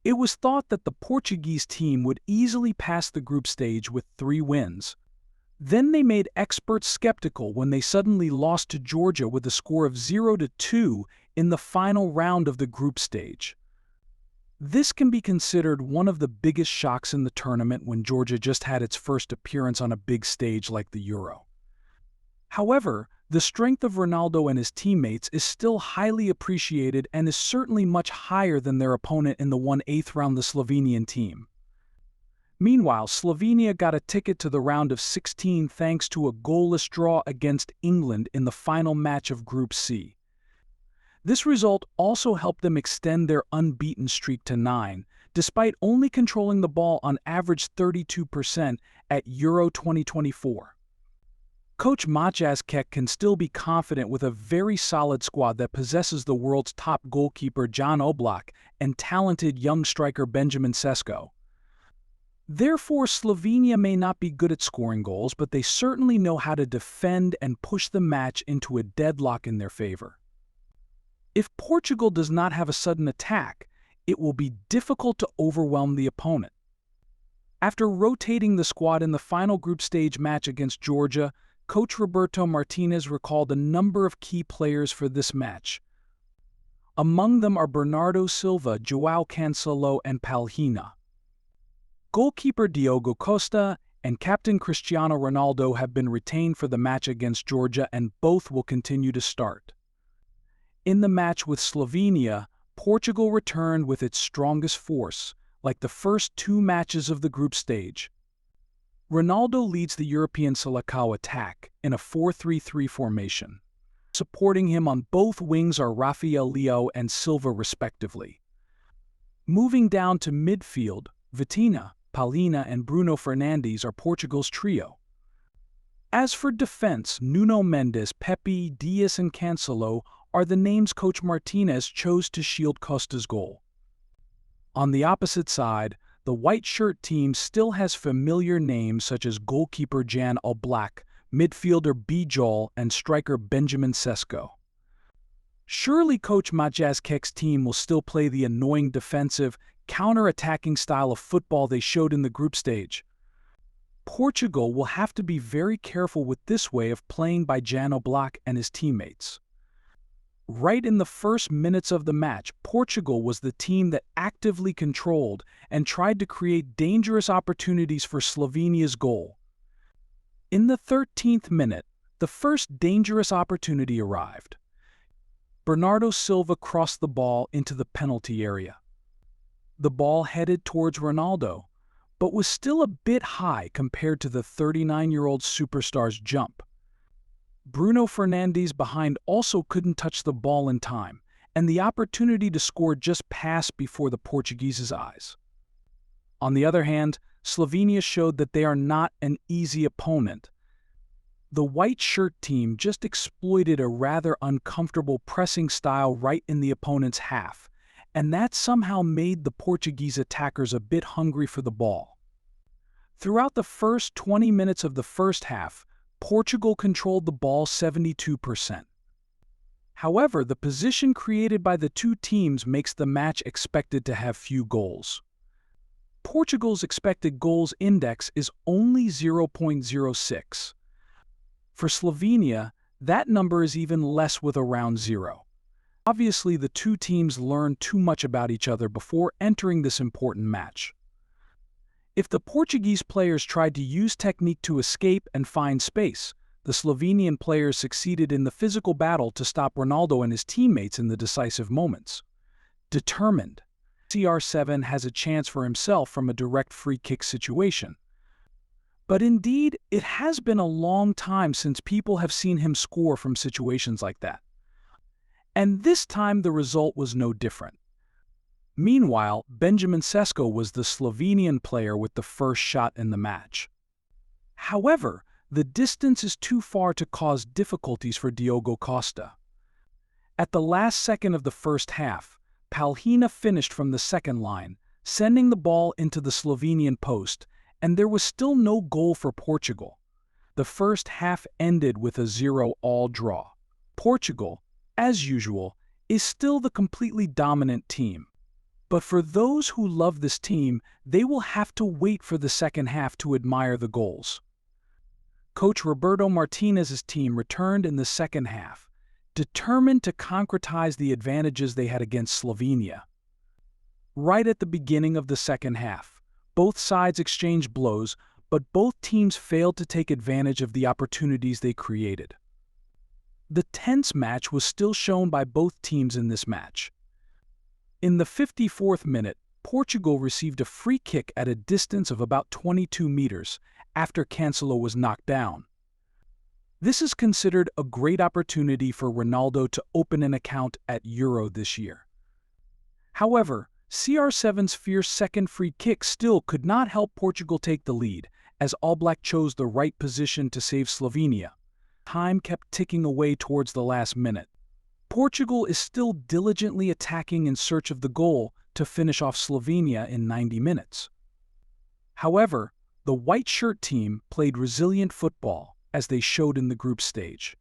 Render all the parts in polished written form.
It was thought that the Portuguese team would easily pass the group stage with 3 wins. Then they made experts skeptical when they suddenly lost to Georgia with a score of 0-2 in the final round of the group stage. This can be considered one of the biggest shocks in the tournament when Georgia just had its first appearance on a big stage like the Euro. However, the strength of Ronaldo and his teammates is still highly appreciated and is certainly much higher than their opponent in the 1/8 round, the Slovenian team. Meanwhile, Slovenia got a ticket to the round of 16 thanks to a goalless draw against England in the final match of Group C. This result also helped them extend their unbeaten streak to 9, despite only controlling the ball on average 32% at Euro 2024. Coach Matthias Kek can still be confident with a very solid squad that possesses the world's top goalkeeper Jan Oblak and talented young striker Benjamin Sesko. Therefore, Slovenia may not be good at scoring goals, but they certainly know how to defend and push the match into a deadlock in their favor. If Portugal does not have a sudden attack, it will be difficult to overwhelm the opponent. After rotating the squad in the final group stage match against Georgia, Coach Roberto Martinez recalled a number of key players for this match. Among them are Bernardo Silva, João Cancelo, and Palhinha. Goalkeeper Diogo Costa and captain Cristiano Ronaldo have been retained for the match against Georgia, and both will continue to start. In the match with Slovenia, Portugal returned with its strongest force, like the first 2 matches of the group stage. Ronaldo leads the European Selecao attack in a 4-3-3 formation. Supporting him on both wings are Rafael Leao and Silva respectively. Moving down to midfield, Vitinha, Palhinha, and Bruno Fernandes are Portugal's trio. As for defense, Nuno Mendes, Pepe, Dias, and Cancelo are the names Coach Martinez chose to shield Costa's goal. On the opposite side, the white shirt team still has familiar names such as goalkeeper Jan Oblak, midfielder Bijol, and striker Benjamin Sesko. Surely Coach Matthias Kek's team will still play the annoying defensive, counter-attacking style of football they showed in the group stage. Portugal will have to be very careful with this way of playing by Jan Oblak and his teammates. Right in the first minutes of the match, Portugal was the team that actively controlled and tried to create dangerous opportunities for Slovenia's goal. In the 13th minute, the first dangerous opportunity arrived. Bernardo Silva crossed the ball into the penalty area. The ball headed towards Ronaldo, but was still a bit high compared to the 39-year-old superstar's jump. Bruno Fernandes behind also couldn't touch the ball in time, and the opportunity to score just passed before the Portuguese's eyes. On the other hand, Slovenia showed that they are not an easy opponent. The white shirt team just exploited a rather uncomfortable pressing style right in the opponent's half, and that somehow made the Portuguese attackers a bit hungry for the ball. Throughout the first 20 minutes of the first half, Portugal controlled the ball 72%. However, the position created by the two teams makes the match expected to have few goals. Portugal's expected goals index is only 0.06. For Slovenia, that number is even less with around 0. Obviously, the two teams learned too much about each other before entering this important match. If the Portuguese players tried to use technique to escape and find space, the Slovenian players succeeded in the physical battle to stop Ronaldo and his teammates in the decisive moments. Determined, CR7 has a chance for himself from a direct free kick situation. But indeed, it has been a long time since people have seen him score from situations like that. And this time the result was no different. Meanwhile, Benjamin Sesko was the Slovenian player with the first shot in the match. However, the distance is too far to cause difficulties for Diogo Costa. At the last second of the first half, Palhinha finished from the second line, sending the ball into the Slovenian post, and there was still no goal for Portugal. The first half ended with a 0-0 draw. Portugal, as usual, is still the completely dominant team. But for those who love this team, they will have to wait for the second half to admire the goals. Coach Roberto Martinez's team returned in the second half, determined to concretize the advantages they had against Slovenia. Right at the beginning of the second half, both sides exchanged blows, but both teams failed to take advantage of the opportunities they created. The tense match was still shown by both teams in this match. In the 54th minute, Portugal received a free kick at a distance of about 22 meters after Cancelo was knocked down. This is considered a great opportunity for Ronaldo to open an account at Euro this year. However, CR7's fierce second free kick still could not help Portugal take the lead, as All Black chose the right position to save Slovenia. Time kept ticking away towards the last minute. Portugal is still diligently attacking in search of the goal to finish off Slovenia in 90 minutes. However, the white shirt team played resilient football, as they showed in the group stage.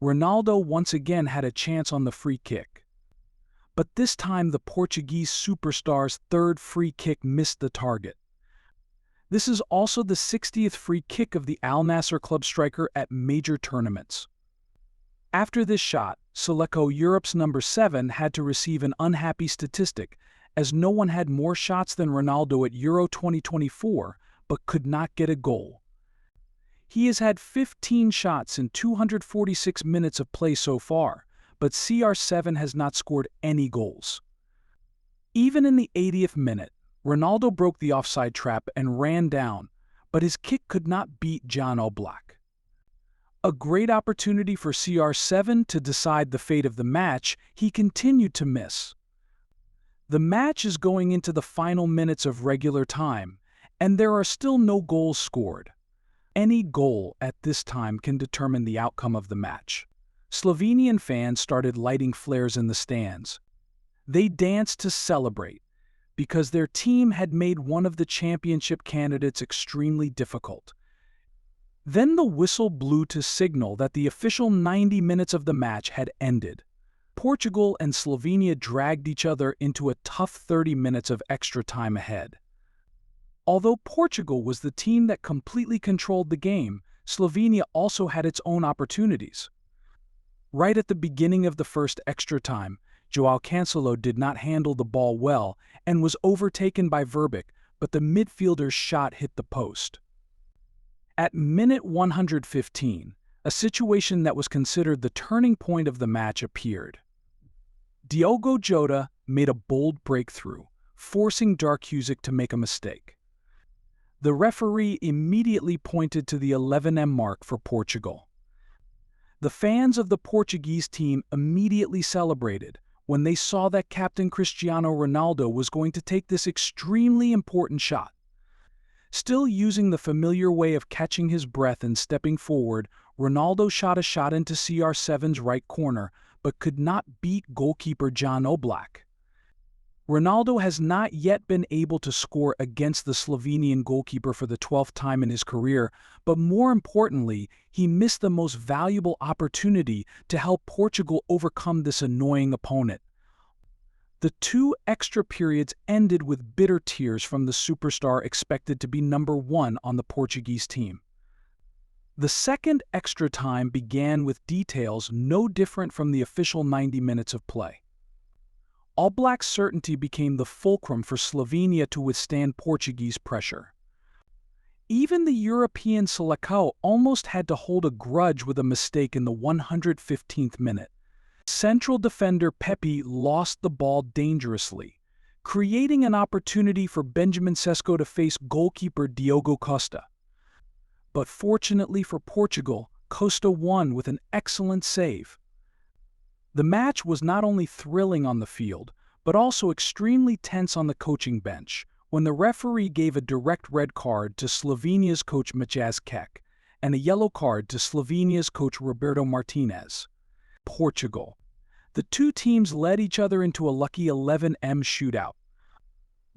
Ronaldo once again had a chance on the free kick. But this time the Portuguese superstar's third free kick missed the target. This is also the 60th free kick of the Al Nassr club striker at major tournaments. After this shot, Selecao Europe's number 7 had to receive an unhappy statistic, as no one had more shots than Ronaldo at Euro 2024, but could not get a goal. He has had 15 shots in 246 minutes of play so far, but CR7 has not scored any goals. Even in the 80th minute, Ronaldo broke the offside trap and ran down, but his kick could not beat Jan Oblak. A great opportunity for CR7 to decide the fate of the match, he continued to miss. The match is going into the final minutes of regular time, and there are still no goals scored. Any goal at this time can determine the outcome of the match. Slovenian fans started lighting flares in the stands. They danced to celebrate, because their team had made one of the championship candidates extremely difficult. Then the whistle blew to signal that the official 90 minutes of the match had ended. Portugal and Slovenia dragged each other into a tough 30 minutes of extra time ahead. Although Portugal was the team that completely controlled the game, Slovenia also had its own opportunities. Right at the beginning of the first extra time, Joao Cancelo did not handle the ball well and was overtaken by Verbeek, but the midfielder's shot hit the post. At minute 115, a situation that was considered the turning point of the match appeared. Diogo Jota made a bold breakthrough, forcing Darkusic to make a mistake. The referee immediately pointed to the 11M mark for Portugal. The fans of the Portuguese team immediately celebrated when they saw that Captain Cristiano Ronaldo was going to take this extremely important shot. Still using the familiar way of catching his breath and stepping forward, Ronaldo shot a shot into CR7's right corner, but could not beat goalkeeper Jan Oblak. Ronaldo has not yet been able to score against the Slovenian goalkeeper for the 12th time in his career, but more importantly, he missed the most valuable opportunity to help Portugal overcome this annoying opponent. The 2 extra periods ended with bitter tears from the superstar expected to be number 1 on the Portuguese team. The second extra time began with details no different from the official 90 minutes of play. All Black's certainty became the fulcrum for Slovenia to withstand Portuguese pressure. Even the European Selecao almost had to hold a grudge with a mistake in the 115th minute. Central defender Pepe lost the ball dangerously, creating an opportunity for Benjamin Sesko to face goalkeeper Diogo Costa. But fortunately for Portugal, Costa won with an excellent save. The match was not only thrilling on the field, but also extremely tense on the coaching bench, when the referee gave a direct red card to Slovenia's coach Maciej Kek and a yellow card to Slovenia's coach Roberto Martinez. Portugal. The two teams led each other into a lucky 11M shootout.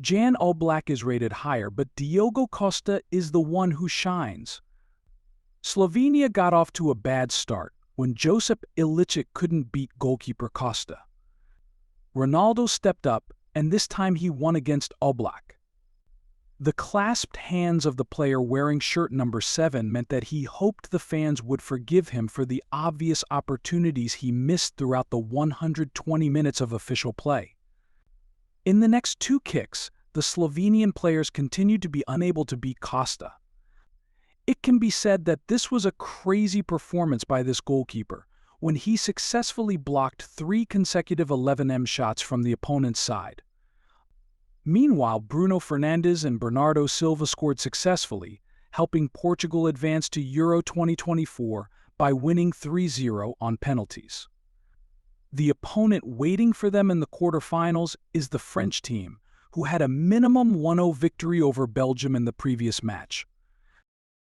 Jan Oblak is rated higher, but Diogo Costa is the one who shines. Slovenia got off to a bad start when Josip Ilicic couldn't beat goalkeeper Costa. Ronaldo stepped up and this time he won against Oblak. The clasped hands of the player wearing shirt number 7 meant that he hoped the fans would forgive him for the obvious opportunities he missed throughout the 120 minutes of official play. In the next 2 kicks, the Slovenian players continued to be unable to beat Costa. It can be said that this was a crazy performance by this goalkeeper, when he successfully blocked 3 consecutive 11m shots from the opponent's side. Meanwhile, Bruno Fernandes and Bernardo Silva scored successfully, helping Portugal advance to Euro 2024 by winning 3-0 on penalties. The opponent waiting for them in the quarterfinals is the French team, who had a minimum 1-0 victory over Belgium in the previous match.